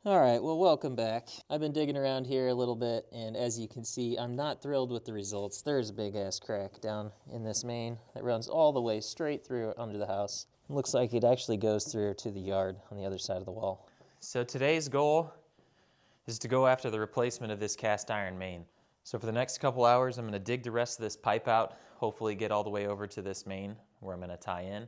All right, well, welcome back. I've been digging around here a little bit, and as you can see, I'm not thrilled with the results. There's a big-ass crack down in this main that runs all the way straight through under the house. It looks like it actually goes through to the yard on the other side of the wall. So today's goal is to go after the replacement of this cast iron main. So for the next couple hours, I'm going to dig the rest of this pipe out, hopefully get all the way over to this main where I'm going to tie in.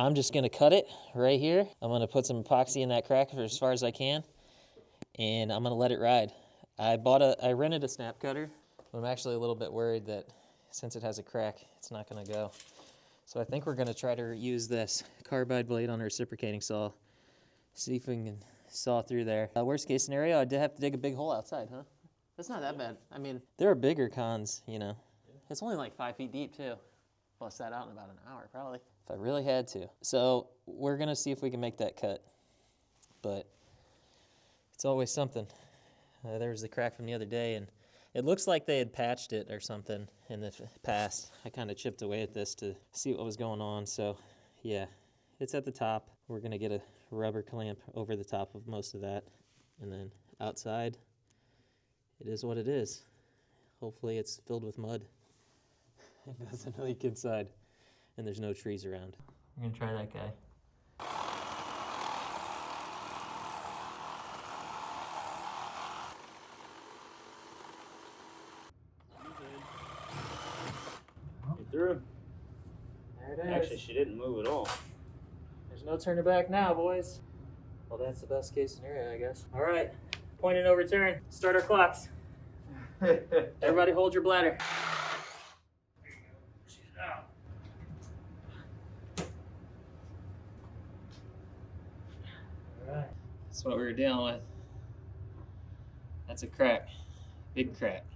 I'm just going to cut it right here. I'm going to put some epoxy in that crack for as far as I can, and I'm going to let it ride. I rented a snap cutter, but I'm actually a little bit worried that since it has a crack, it's not going to go. So I think we're going to try to use this carbide blade on a reciprocating saw, see if we can saw through there. Worst case scenario, I did have to dig a big hole outside, huh? That's not that bad. I mean, there are bigger cons, you know. It's only like 5 feet deep, too. Bust that out in about an hour, probably, if I really had to. So we're going to see if we can make that cut. But it's always something. There was the crack from the other day, and it looks like they had patched it or something in the past. I kind of chipped away at this to see what was going on. So, yeah, it's at the top. We're going to get a rubber clamp over the top of most of that. And then outside, it is what it is. Hopefully it's filled with mud. It doesn't leak inside, and there's no trees around. I'm gonna try that guy. Get through. There it is. Actually, she didn't move at all. There's no turning back now, boys. Well, that's the best case scenario, I guess. All right, point and no return. Start our clocks. Everybody hold your bladder. Alright, that's what we were dealing with. That's a crack. Big crack.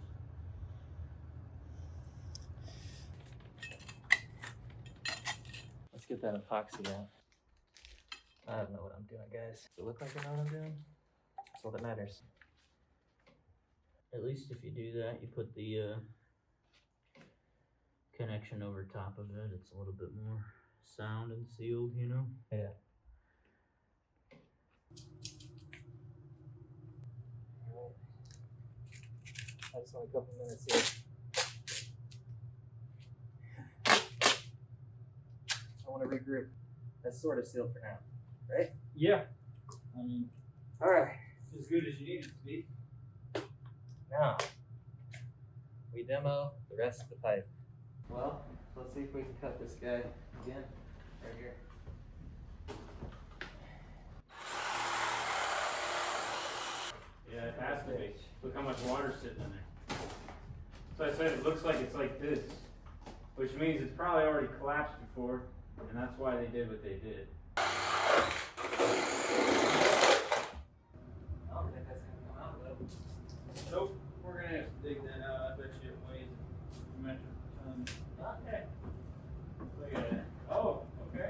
Let's get that epoxy out. I don't know what I'm doing, guys. Does it look like I know what I'm doing? That's all that matters. At least if you do that, you put the connection over top of it. It's a little bit more sound and sealed, you know? Yeah. That's only a couple minutes here. I want to regroup. That's sort of sealed for now, right? Yeah. All right. As good as you need it to be. Now, we demo the rest of the pipe. Well, let's see if we can cut this guy again, right here. Yeah, it has to be. Look how much water's sitting in there. So I said it looks like it's like this, which means it's probably already collapsed before, and that's why they did what they did. I don't think that's gonna come out though. Nope, we're gonna have to dig that out. I bet you it weighs a metric ton. Okay. Look at that. Oh, okay.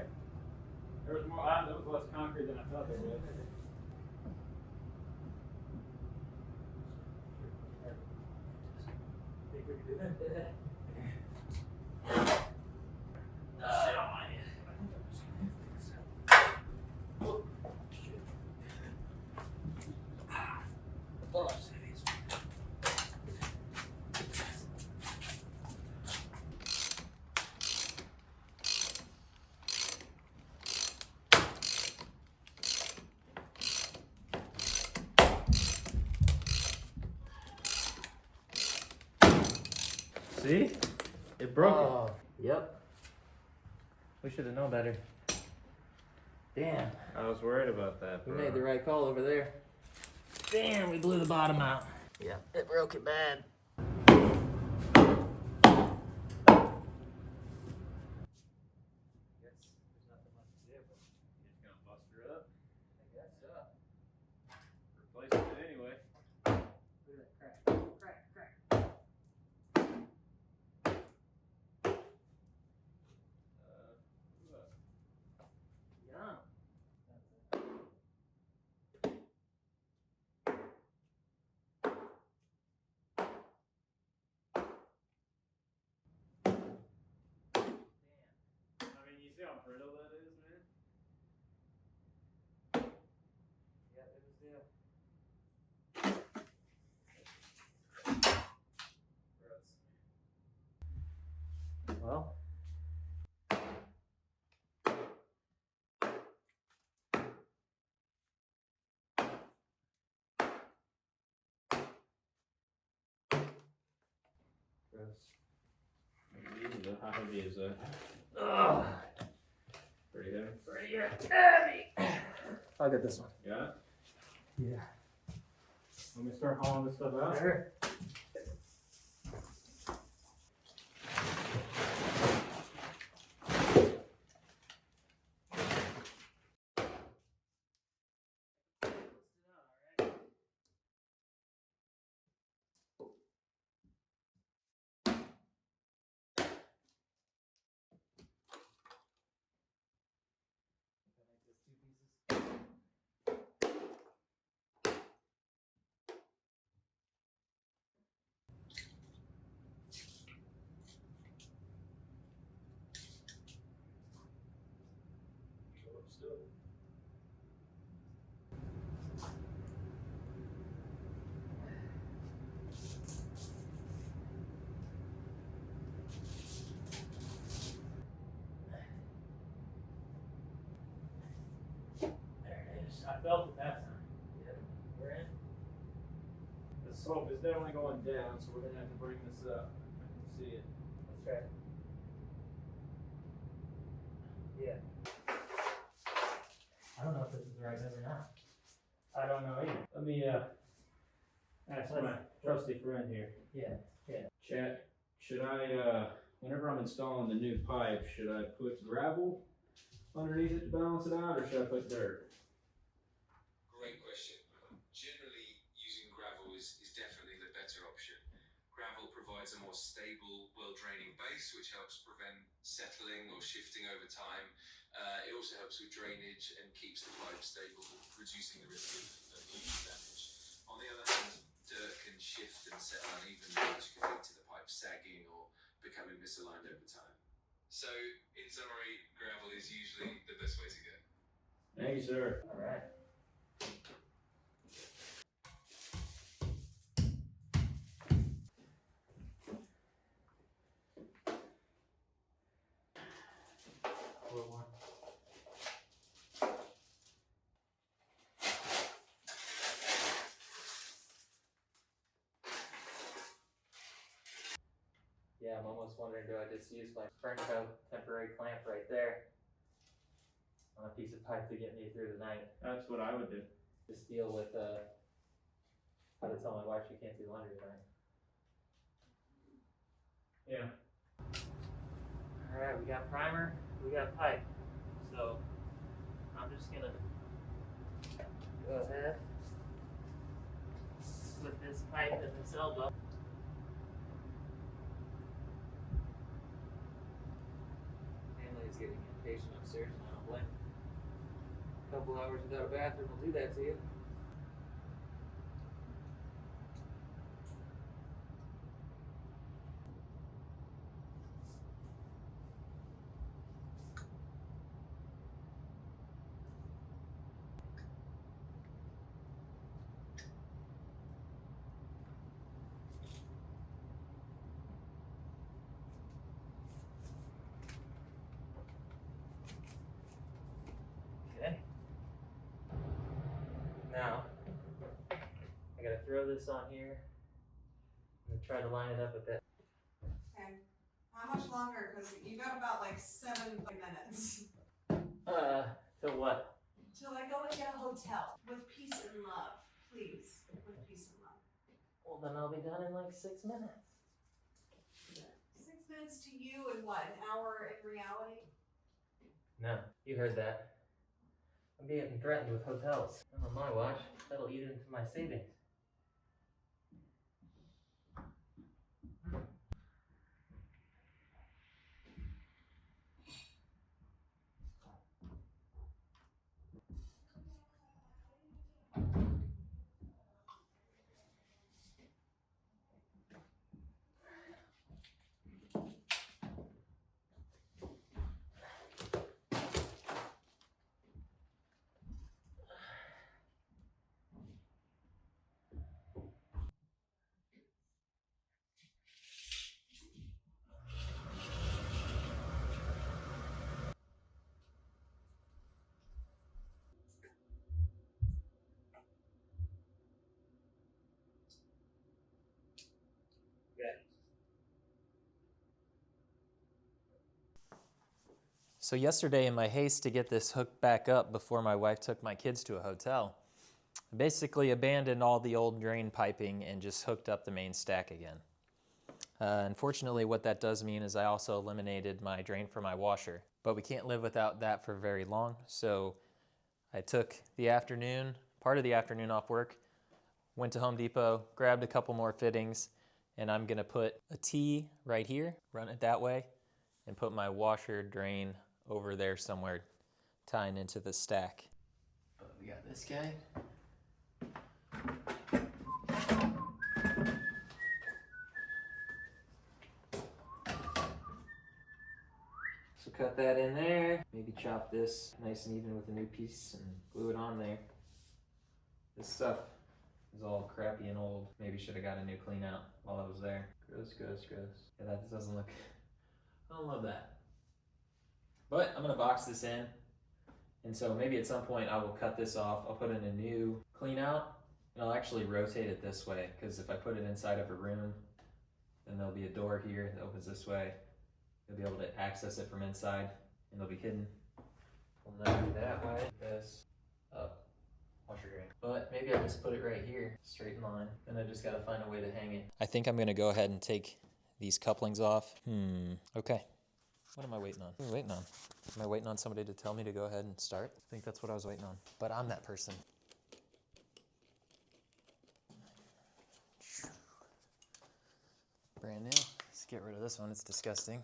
See? It broke Oh, yep. We should have known better. Damn. it. I was worried about that, We bro. made the right call over there. Damn, we blew the bottom out. Yeah, it broke it bad. Just gonna bust her up. I guess so. Replace it anyway. Look at that crack. Crack. Yum. I mean, you see how brittle that is, man? Yep, it was due. Well. How heavy is that? Ugh. Pretty heavy. Pretty heavy. I'll get this one. Got it? Yeah. Let me start hauling this stuff out. Sure. I felt it that time. Yep. We're in. The slope is definitely going down, so we're gonna have to bring this up. I can see it. Let's try it. Yeah. I don't know if this is the right move or not. I don't know either. Let me ask my trusty friend here. Yeah. Chat, should I whenever I'm installing the new pipe, should I put gravel underneath it to balance it out, or should I put dirt? Great question. Generally, using gravel is definitely the better option. Gravel provides a more stable, well-draining base, which helps prevent settling or shifting over time. It also helps with drainage and keeps the pipe stable, reducing the risk of huge damage. On the other hand, dirt can shift and settle unevenly, which can lead to the pipe sagging or becoming misaligned over time. So, in summary, gravel is usually the best way to go. Thank you, sir. All right. A little more. Yeah, I'm almost wondering, do I just use my Frenco temporary clamp right there on a piece of pipe to get me through the night? That's what I would do. Just deal with how to tell my wife she can't do laundry tonight. Yeah. Alright, we got primer, we got pipe. So I'm just gonna go ahead, put this pipe in this elbow. Family is getting impatient upstairs and I don't blame them. A couple hours without a bathroom will do that to you. Okay. Now, I gotta throw this on here. I'm gonna try to line it up a bit. longer because you got about like 7 minutes. So what? Till I go and get a hotel with peace and love, please, with peace and love. Well, then I'll be done in like 6 minutes. 6 minutes to you and what, an hour in reality? No, you heard that. I'm being threatened with hotels. Not on my watch. That'll eat into my savings. So yesterday, in my haste to get this hooked back up before my wife took my kids to a hotel, I basically abandoned all the old drain piping and just hooked up the main stack again. Unfortunately, what that does mean is I also eliminated my drain for my washer, but we can't live without that for very long. So I took the afternoon, part of the afternoon off work, went to Home Depot, grabbed a couple more fittings, and I'm gonna put a T right here, run it that way, and put my washer drain over there somewhere, tying into the stack. But we got this guy. So cut that in there, maybe chop this nice and even with a new piece and glue it on there. This stuff is all crappy and old. Maybe should have got a new clean out while I was there. Gross, gross, gross. Yeah, that doesn't look, I don't love that. But I'm gonna box this in. And so maybe at some point I will cut this off. I'll put in a new clean out and I'll actually rotate it this way, because if I put it inside of a room, then there'll be a door here that opens this way. You'll be able to access it from inside and it'll be hidden. We'll never do that way. This up, washer drain. But maybe I just put it right here, straight in line. Then I just gotta find a way to hang it. I think I'm gonna go ahead and take these couplings off. Okay. What am I waiting on? What am I waiting on? Am I waiting on somebody to tell me to go ahead and start? I think that's what I was waiting on. But I'm that person. Brand new. Let's get rid of this one. It's disgusting.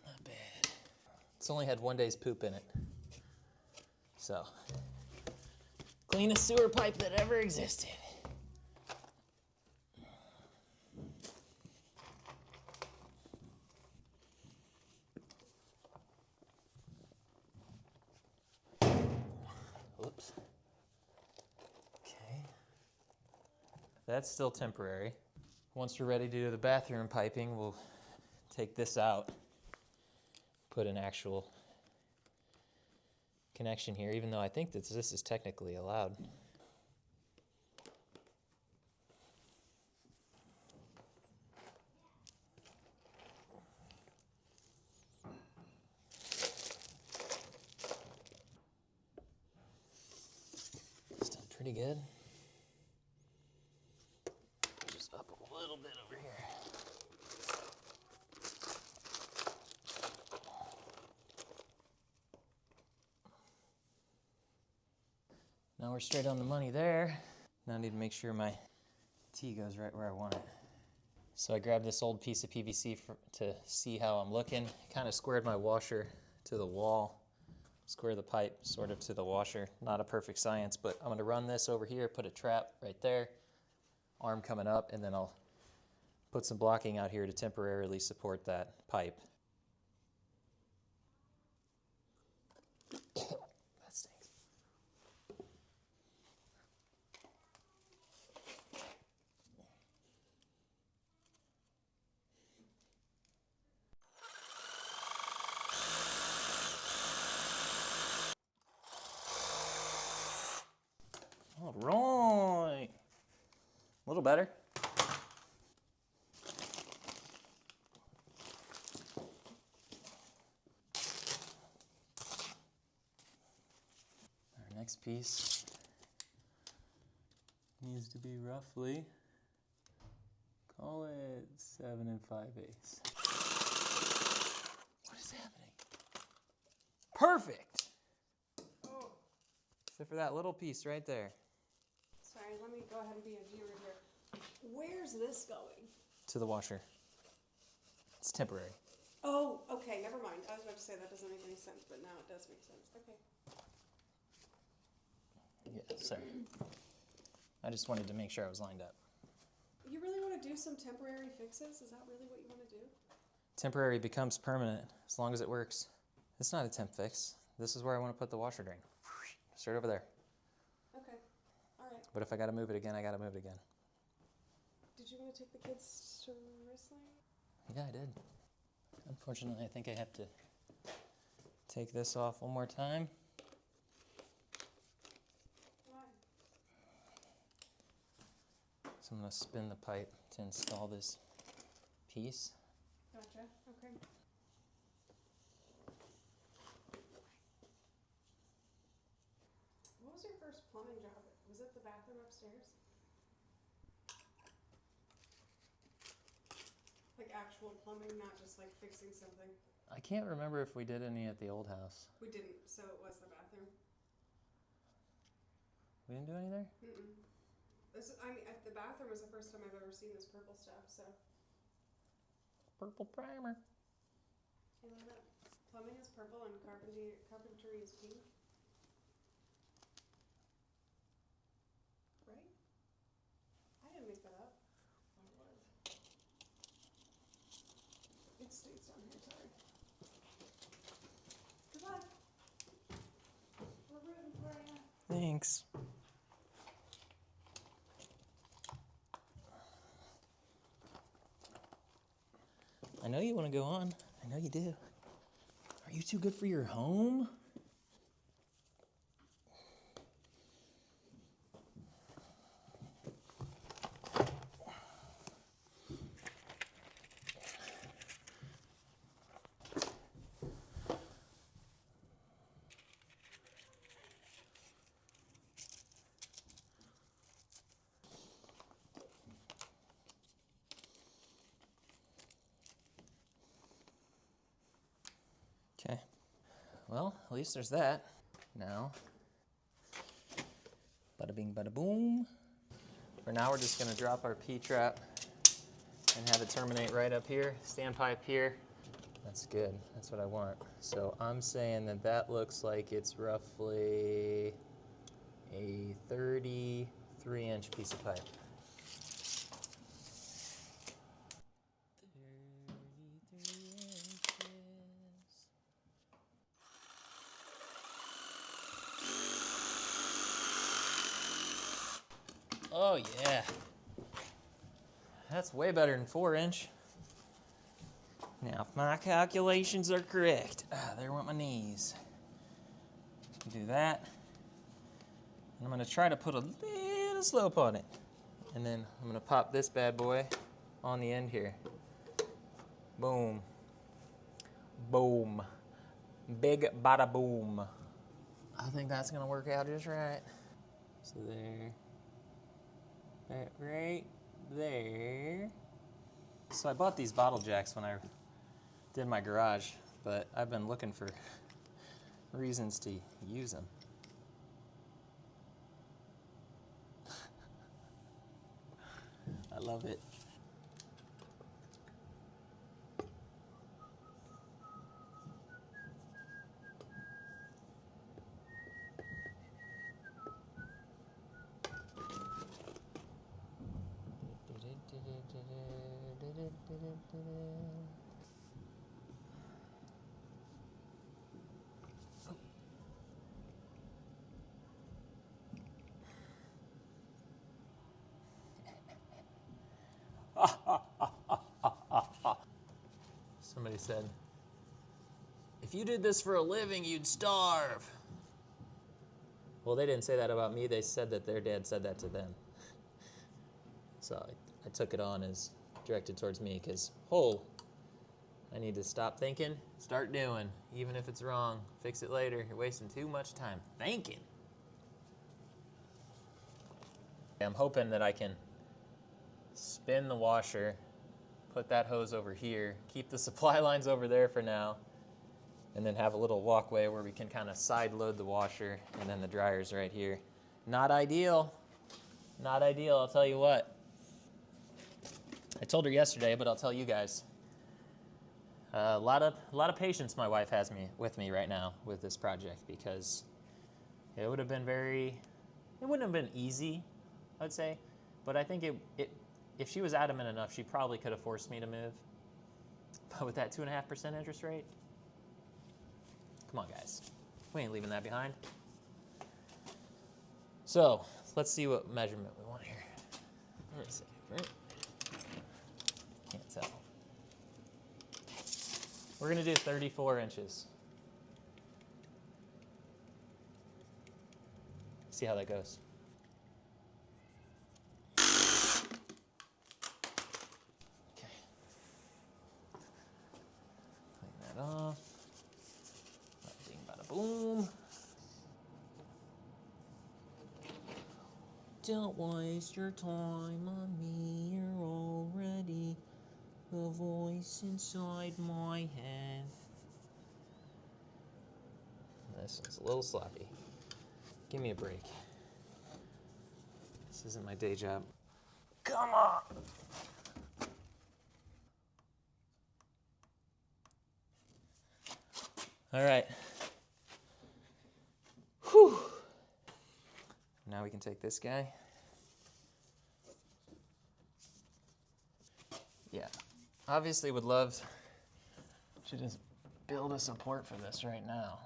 Not bad. It's only had 1 day's poop in it. So, cleanest sewer pipe that ever existed. Whoops. Okay. That's still temporary. Once we're ready to do the bathroom piping, we'll take this out, put an actual connection here, even though I think that this is technically allowed. It's done pretty good. Just up a little bit over here. Now we're straight on the money there. Now I need to make sure my T goes right where I want it. So I grabbed this old piece of PVC to see how I'm looking. Kind of squared my washer to the wall. Square the pipe sort of to the washer. Not a perfect science, but I'm gonna run this over here, put a trap right there, arm coming up, and then I'll put some blocking out here to temporarily support that pipe. That stinks. All right. little better. Our next piece needs to be roughly, call it 7 5/8. What is happening? Perfect! Oh, Except for that little piece right there. sorry, let me go ahead and be a viewer here. Where's this going? To the washer. It's temporary. Oh, okay, never mind. I was about to say that doesn't make any sense, but now it does make sense. Okay. Yeah, sorry. I just wanted to make sure I was lined up. You really want to do some temporary fixes? Is that really what you want to do? Temporary becomes permanent as long as it works. It's not a temp fix. This is where I want to put the washer drain. Straight over there. Okay. All right. But if I gotta move it again, I gotta move it again. Did you want to take the kids to wrestling? Yeah, I did. Unfortunately, I think I have to take this off one more time. Why? So I'm gonna spin the pipe to install this piece. Gotcha. Okay. What was your first plumbing job? Was it the bathroom upstairs? Like actual plumbing, not just like fixing something. I can't remember if we did any at the old house. We didn't, so it was the bathroom. We didn't do any there? Mm-mm. The bathroom was the first time I've ever seen this purple stuff, so. Purple primer. I love it. Plumbing is purple and carpentry is pink. Right? I didn't make that up. It stays down here, sorry. Good luck. We're rooting for you. Thanks. I know you want to go on. I know you do. Are you too good for your home? Okay. Well, at least there's that. Now, bada bing, bada boom. For now, we're just gonna drop our P-trap and have it terminate right up here, standpipe here. That's good, that's what I want. So I'm saying that that looks like it's roughly a 33-inch piece of pipe. 33 inches. Oh yeah. That's way better than 4-inch. Now, if my calculations are correct, there went my knees. Do that. And I'm gonna try to put a little slope on it. And then I'm gonna pop this bad boy on the end here. Boom. Boom. Big bada boom. I think that's gonna work out just right. So there. Right there. So I bought these bottle jacks when I did my garage, but I've been looking for reasons to use them. I love it. Somebody said, if you did this for a living, you'd starve. Well, they didn't say that about me. They said that their dad said that to them. So I took it on as directed towards me because, I need to stop thinking, start doing. Even if it's wrong, fix it later. You're wasting too much time thinking. I'm hoping that I can spin the washer, put that hose over here, keep the supply lines over there for now, and then have a little walkway where we can kind of side load the washer, and then the dryer's right here. Not ideal. Not ideal, I'll tell you what. I told her yesterday, but I'll tell you guys. A lot of patience my wife has with me right now with this project, because it would have been it wouldn't have been easy, I'd say, but I think if she was adamant enough, she probably could have forced me to move. But with that 2.5% interest rate, come on, guys, we ain't leaving that behind. So let's see what measurement we want here. Let me see. Can't tell. We're gonna do 34 inches. See how that goes. Okay. Clean that off. Bada bing, bada boom. Don't waste your time on me, you're already the voice inside my head. This one's a little sloppy. Give me a break. This isn't my day job. Come on! All right. Whew. Now we can take this guy. Yeah. Obviously would love to just build a support for this right now.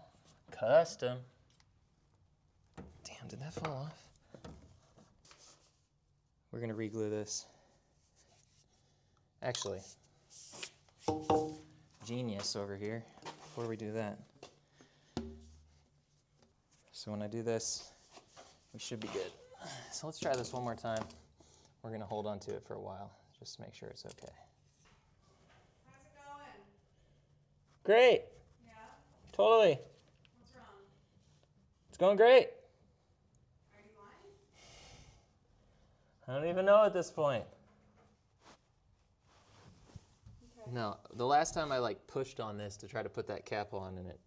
Custom. Damn, did that fall off? We're gonna reglue this. Actually, genius over here. Before we do that. So when I do this, we should be good. So let's try this one more time. We're gonna hold on to it for a while, just to make sure it's okay. How's it going? Great. Yeah? Totally. What's wrong? It's going great. Are you lying? I don't even know at this point. Okay. No, the last time I pushed on this to try to put that cap on, and it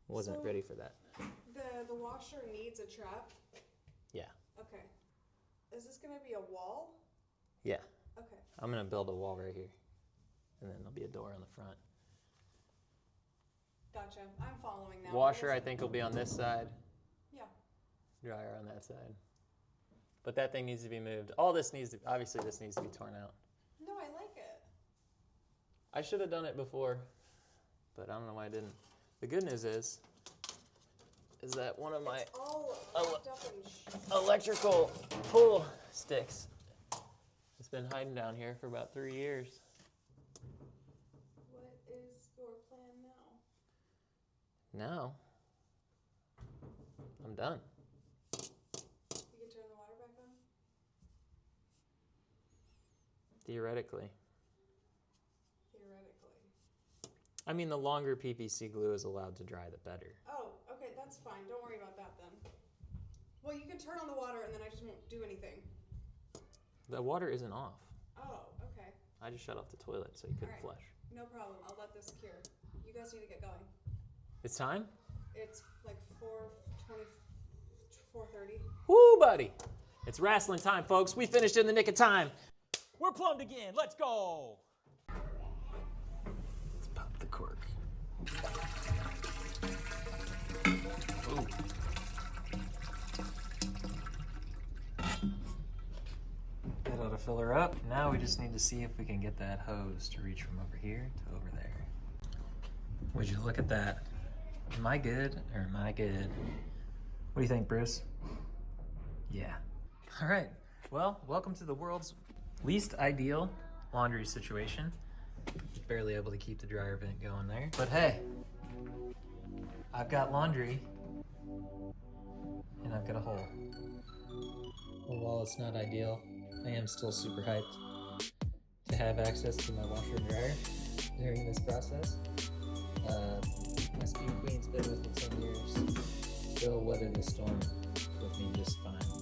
wasn't So- ready for that. The washer needs a trap? Yeah. Okay. Is this gonna be a wall? Yeah. Okay. I'm gonna build a wall right here, and then there'll be a door on the front. Gotcha. I'm following now. Washer, I think, will be on this side. Yeah. Dryer on that side. But that thing needs to be moved. All this obviously this needs to be torn out. No, I like it. I should have done it before, but I don't know why I didn't. The good news is that one of my It's all wrapped up in electrical pull sticks has been hiding down here for about 3 years. What is your plan now? Now, I'm done. You can turn the water back on? Theoretically. Theoretically. I mean, the longer PVC glue is allowed to dry, the better. Oh, okay, that's fine. Don't worry about that then. Well, you can turn on the water and then I just won't do anything. The water isn't off. Oh, okay. I just shut off the toilet so you couldn't Alright. flush. No problem. I'll let this cure. You guys need to get going. It's time? It's like 4:20, 4:30. Woo, buddy! It's wrestling time, folks. We finished in the nick of time. We're plumbed again. Let's go! Let's pop the cork. Ooh. That ought to fill her up. Now we just need to see if we can get that hose to reach from over here to over there. Would you look at that? Am I good or am I good? What do you think, Bruce? Yeah. All right. Well, welcome to the world's least ideal laundry situation. Barely able to keep the dryer vent going there. But hey, I've got laundry and I've got a hole. Well, while it's not ideal, I am still super hyped to have access to my washer and dryer during this process. My Speed Queen's been with me 10 years. She'll weather the storm with me just fine.